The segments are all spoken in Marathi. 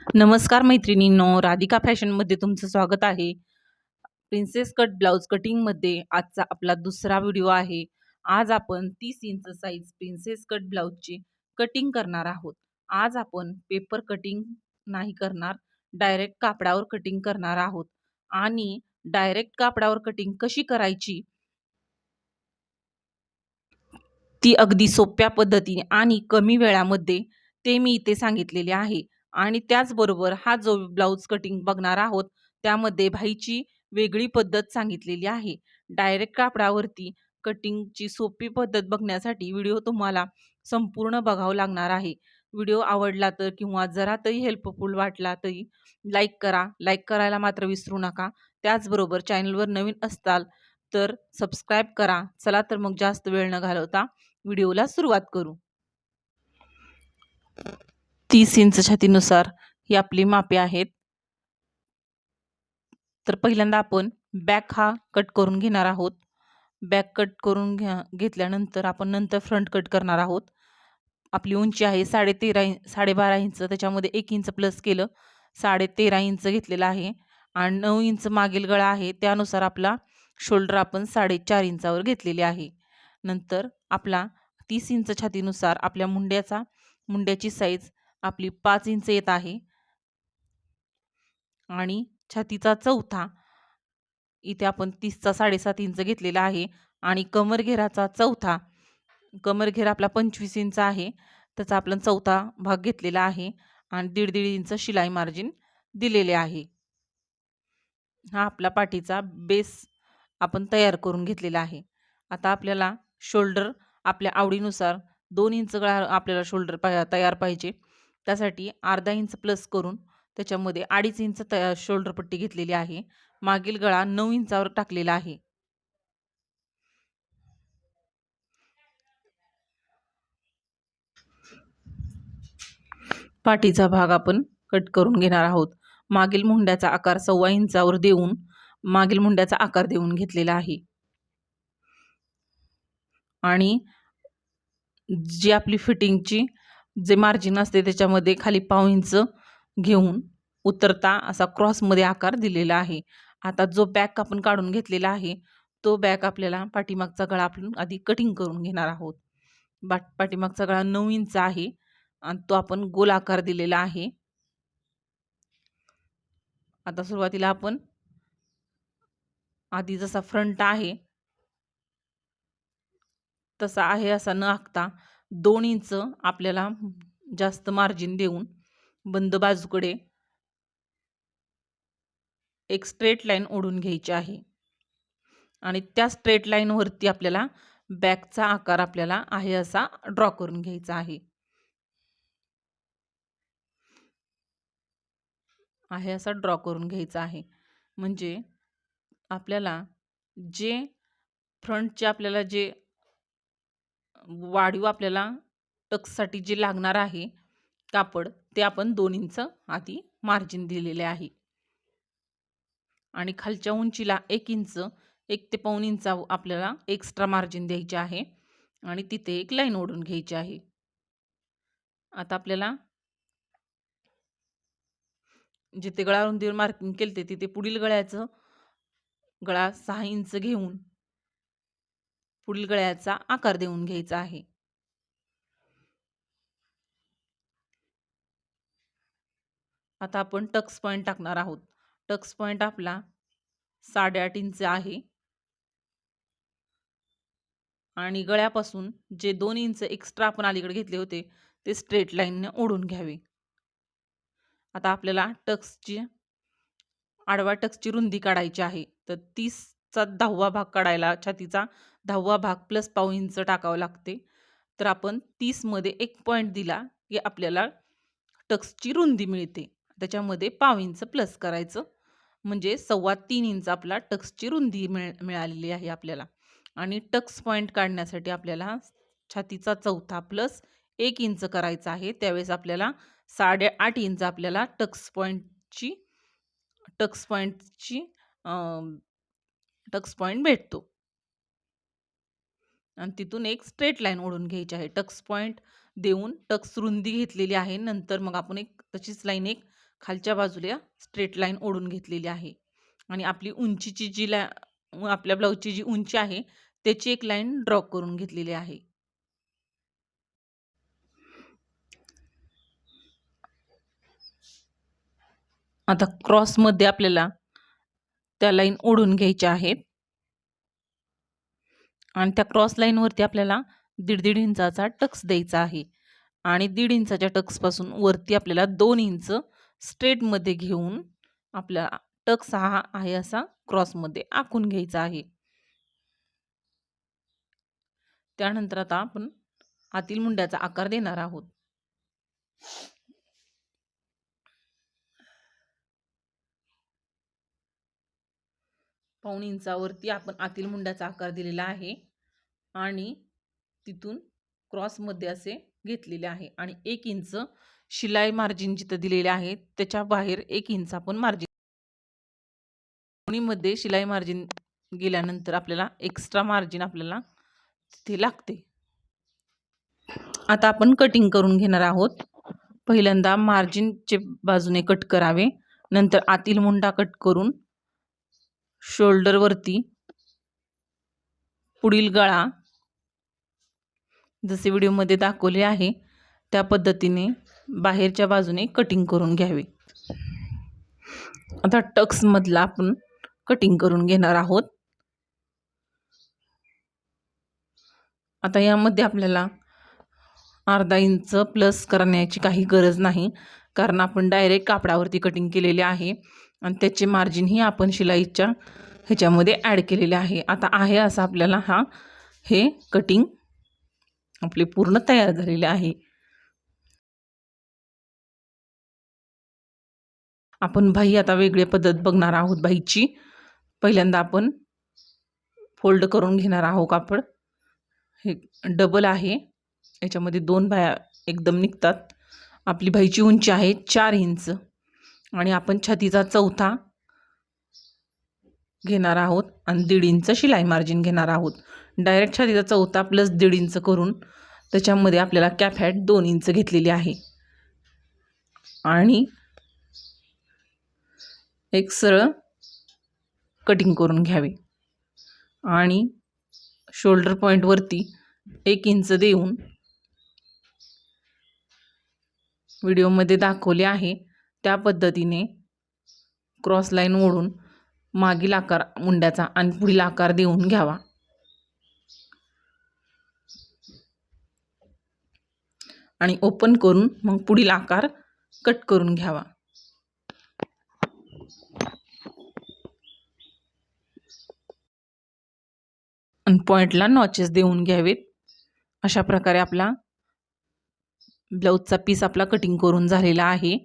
नमस्कार मैत्रिणींनो, राधिका फॅशनमध्ये तुमचं स्वागत आहे. प्रिन्सेस कट ब्लाउज कटिंगमध्ये आजचा आपला दुसरा व्हिडिओ आहे. आज आपण 30 इंच साईज प्रिन्सेस कट ब्लाउजची कटिंग करणार आहोत. आज आपण पेपर कटिंग नाही करणार, डायरेक्ट कापडावर कटिंग करणार आहोत. आणि डायरेक्ट कापडावर कटिंग कशी करायची ती अगदी सोप्या पद्धतीने आणि कमी वेळामध्ये ते मी इथे सांगितलेले आहे. आणि त्याचबरोबर हा जो ब्लाऊज कटिंग बघणार आहोत त्यामध्ये भाईची वेगळी पद्धत सांगितलेली आहे. डायरेक्ट कापडावरती कटिंगची सोपी पद्धत बघण्यासाठी व्हिडिओ तुम्हाला संपूर्ण बघावा लागणार आहे. व्हिडिओ आवडला तर किंवा जरा तरी हेल्पफुल वाटला तरी लाईक करा. लाईक करायला मात्र विसरू नका. त्याचबरोबर चॅनलवर नवीन असताल तर सबस्क्राईब करा. चला तर मग जास्त वेळ न घालवता व्हिडिओला सुरुवात करू. 30 इंच छातीनुसार ही आपली मापे आहेत. तर पहिल्यांदा आपण बॅक हा कट करून घेणार आहोत. बॅक कट करून घेतल्यानंतर आपण नंतर फ्रंट कट करणार आहोत. आपली उंची आहे 12.5 इंच, त्याच्यामध्ये 1 इंच प्लस केलं 13.5 इंच घेतलेला आहे. आणि 9 इंच मागील गळा आहे, त्यानुसार आपला शोल्डर आपण 4.5 इंचावर घेतलेले आहे. नंतर आपला 30 इंच छातीनुसार आपल्या मुंड्याची साईज आपली 5 इंच येत आहे. आणि छातीचा चौथा इथे आपण 30चा 7.5 इंच घेतलेला आहे. आणि कमरघेराचा चौथा, कमरघेर आपला 25 इंच आहे, त्याचा आपण चौथा भाग घेतलेला आहे. आणि 1.5 इंच शिलाई मार्जिन दिलेले आहे. हा आपला पाठीचा बेस आपण तयार करून घेतलेला आहे. आता आपल्याला शोल्डर आपल्या आवडीनुसार 2 इंच गळा आपल्याला शोल्डर तयार पाहिजे. त्यासाठी अर्धा इंच प्लस करून त्याच्यामध्ये 2.5 इंच शोल्डर पट्टी घेतलेली आहे. मागील गळा 9 इंचावर टाकलेला आहे. पाठीचा भाग आपण कट करून घेणार आहोत. मागील मुंड्याचा आकार 1.25 इंचावर देऊन मागील मुंड्याचा आकार देऊन घेतलेला आहे. आणि जी आपली फिटिंगची जे मार्जिन असते त्याच्यामध्ये खाली 1.5 इंच घेऊन उतरता असा क्रॉसमध्ये आकार दिलेला आहे. आता जो बॅक आपण काढून घेतलेला आहे तो बॅक आपल्याला पाठीमागचा गळा आपण आधी कटिंग करून घेणार आहोत. पाठीमागचा गळा 9 इंच आहे आणि तो आपण गोल आकार दिलेला आहे. आता सुरुवातीला आपण आधी जसा फ्रंट आहे तसा आहे असा न आखता 2 इंच आपल्याला जास्त मार्जिन देऊन बंद बाजूकडे एक स्ट्रेट लाईन ओढून घ्यायची आहे. आणि त्या स्ट्रेट लाईनवरती आपल्याला बॅकचा आकार आपल्याला आहे असा ड्रॉ करून घ्यायचा आहे. आहे असा ड्रॉ करून घ्यायचा आहे. म्हणजे आपल्याला जे फ्रंटचे आपल्याला जे वाढीव आपल्याला टक्ससाठी जे लागणार आहे कापड ते आपण 2 इंच आधी मार्जिन दिलेले आहे. आणि खालच्या उंचीला 1 इंच 1 ते 1.5 इंच आपल्याला एक्स्ट्रा मार्जिन द्यायचे आहे. आणि तिथे एक लाईन ओढून घ्यायची आहे. आता आपल्याला जिथे गळा रुंदीवर मार्किंग केले तिथे पुढील गळ्याचं गळा 6 इंच घेऊन पुढील गळ्याचा आकार देऊन घ्यायचा आहे. आता आपण टक्स पॉईंट टाकणार आहोत. टक्स पॉईंट आपला 8.5 इंच आहे. आणि गळ्यापासून जे 2 इंच एक्स्ट्रा आपण अलीकडे घेतले होते ते स्ट्रेट लाईनने ओढून घ्यावे. आता आपल्याला आडवा टक्सची रुंदी काढायची आहे. तर 30चा 10वा भाग काढायला छातीचा 10वा भाग प्लस 1.5 इंच टाकावं लागते. तर आपण 30मध्ये 1 पॉईंट दिला की आपल्याला टक्सची रुंदी मिळते. त्याच्यामध्ये 1.5 इंच प्लस करायचं म्हणजे 3.25 इंच आपला टक्सची रुंदी मिळालेली आहे आपल्याला. आणि टक्स पॉईंट काढण्यासाठी आपल्याला छातीचा चौथा प्लस 1 इंच करायचा आहे. त्यावेळेस आपल्याला 8.5 इंच आपल्याला टक्स पॉईंट भेटतो. आणि तिथून एक स्ट्रेट लाईन ओढून घ्यायची आहे. टक्स पॉईंट देऊन टक्स रुंदी घेतलेली आहे. नंतर मग आपण एक तशीच लाईन एक खालच्या बाजूला स्ट्रेट लाईन ओढून घेतलेली आहे आणि आपली उंचीची आपल्या ब्लाऊजची जी उंची आहे त्याची एक लाईन ड्रॉ करून घेतलेली आहे. आता क्रॉसमध्ये आपल्याला त्या लाईन ओढून घ्यायच्या आहेत आणि त्या क्रॉस लाईनवरती आपल्याला 1.5 इंचाचा टक्स द्यायचा आहे आणि 1.5 इंचाच्या टक्सपासून वरती आपल्याला 2 इंच स्ट्रेटमध्ये घेऊन आपला टक्स हा आहे असा क्रॉसमध्ये आखून घ्यायचा आहे. त्यानंतर आता आपण आतील मुंड्याचा आकार देणार आहोत. पाऊण इंचावरती आपण आतील मुंड्याचा आकार दिलेला आहे आणि तिथून क्रॉसमध्ये असे घेतलेले आहे आणि 1 इंच शिलाई मार्जिन जिथं दिलेले आहे त्याच्या बाहेर 1 इंच आपण मार्जिन. दोन्हीमध्ये शिलाई मार्जिन गेल्यानंतर आपल्याला एक्स्ट्रा मार्जिन आपल्याला तिथे लागते. आता आपण कटिंग करून घेणार आहोत. पहिल्यांदा मार्जिनचे बाजूने कट करावे, नंतर आतील मुंडा कट करून शोल्डरवरती पुढील गळा जसे व्हिडिओमध्ये दाखवले आहे त्या पद्धतीने बाहेरच्या बाजूने कटिंग करून घ्यावे. आता टक्समधला आपण कटिंग करून घेणार आहोत. आता यामध्ये आपल्याला अर्धा इंच प्लस करण्याची काही गरज नाही, कारण आपण डायरेक्ट कापडावरती कटिंग केलेले आहे आणि त्याचे मार्जिनही आपण शिलाईच्या ह्याच्यामध्ये ॲड केलेले आहे. आता आहे असं आपल्याला हे कटिंग आपले पूर्ण तयार झालेले आहे. आपण बाही आता वेगळी पद्धत बघणार आहोत. बाहीची पहिल्यांदा आपण फोल्ड करून घेणार आहोत कापड. हे डबल आहे, याच्यामध्ये 2 बाह्या एकदम निघतात. आपली बाहीची उंची आहे 4 इंच आणि आपण छातीचा चौथा घेणार आहोत आणि 1.5 इंच शिलाई मार्जिन घेणार आहोत. डायरेक्ट छातीचा चौथा प्लस 1.5 इंच करून त्याच्यामध्ये आपल्याला कॅप हॅट 2 इंच घेतलेली आहे आणि एक सरळ कटिंग करून घ्यावे आणि शोल्डर पॉईंटवरती 1 इंच देऊन व्हिडिओमध्ये दाखवले आहे त्या पद्धतीने क्रॉस लाईन ओढून मागील आकार मुंड्याचा आणि पुढील आकार देऊन घ्यावा आणि ओपन करून मग पुढील आकार कट करून घ्यावा. आणि पॉईंटला नॉचेस देऊन घ्यावेत. अशा प्रकारे आपला ब्लाऊजचा पीस आपला कटिंग करून झालेला आहे.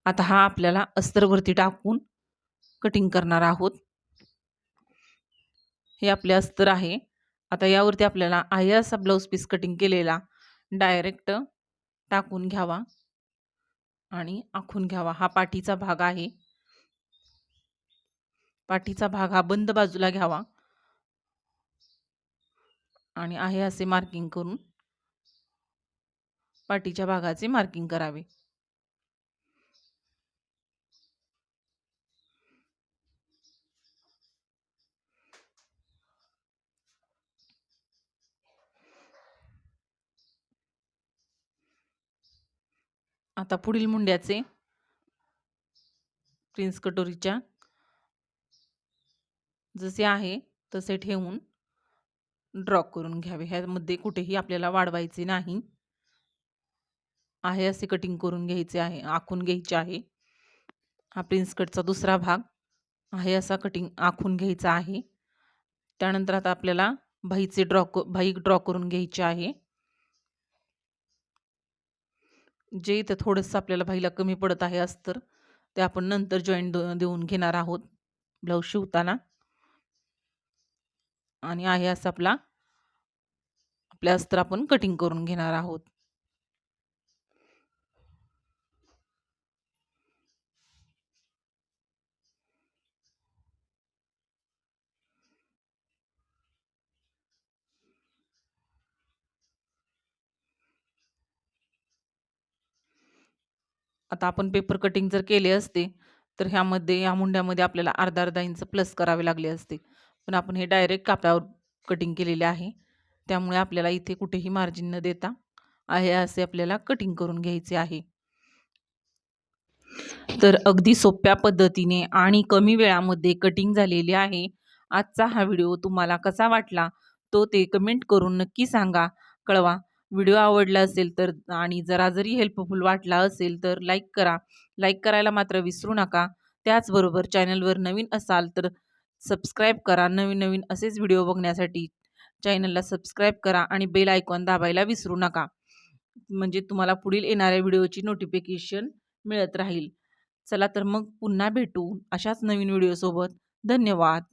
आता हा आपल्याला अस्तरवरती टाकून कटिंग करणार आहोत. हे आपले अस्तर आहे. आता यावरती आपल्याला आहे असा ब्लाऊज पीस कटिंग केलेला डायरेक्ट टाकून घ्यावा आणि आखून घ्यावा. हा पाठीचा भाग आहे. पाठीचा भाग हा बंद बाजूला घ्यावा आणि आहे असे मार्किंग करून पाठीच्या भागाचे मार्किंग करावे. आता पुढील मुंड्याचे प्रिन्स कटोरीच्या जसे आहे तसे ठेवून ड्रॉ करून घ्यावे. ह्यामध्ये कुठेही आपल्याला वाढवायचे नाही. आहे असे कटिंग करून घ्यायचे आहे, आखून घ्यायचे आहे. हा प्रिन्स कटचा दुसरा भाग आहे असा कटिंग आखून घ्यायचा आहे. त्यानंतर आता आपल्याला बाही ड्रॉ करून घ्यायची आहे. जे इथं थोडंसं आपल्याला बाहीला कमी पडत आहे अस्तर ते आपण नंतर जॉईंट देऊन घेणार आहोत ब्लाऊज शिवताना. आणि आहे असं आपल्या अस्तर आपण कटिंग करून घेणार आहोत. आता आपण पेपर कटिंग जर केले असते, तर ह्यामध्ये या मुंड्यामध्ये आपल्याला अर्धा-अर्धा इंच प्लस करावे लागले असते. पण आपण हे डायरेक्ट कापडावर कटिंग केलेले आहे. त्यामुळे आपल्याला इथे कुठेही मार्जिन न देता आहे असे आपल्याला कटिंग करून घ्यायचे आहे. तर अगदी सोप्या पद्धतीने आणि कमी वेळामध्ये कटिंग झालेली आहे. आजचा हा व्हिडिओ तुम्हाला कसा वाटला तो ते कमेंट करून नक्की सांगा, कळवा. व्हिडिओ आवडला असेल तर आणि जरी हेल्पफुल वाटला असेल तर लाईक करा. लाईक करायला मात्र विसरू नका. त्याचबरोबर चॅनलवर नवीन असाल तर सबस्क्राईब करा. नवीन-नवीन असेच व्हिडिओ बघण्यासाठी चॅनलला सबस्क्राईब करा आणि बेल आयकॉन दाबायला विसरू नका. म्हणजे तुम्हाला पुढील येणाऱ्या व्हिडिओची नोटिफिकेशन मिळत राहील. चला तर मग पुन्हा भेटू अशाच नवीन व्हिडिओसोबत. धन्यवाद.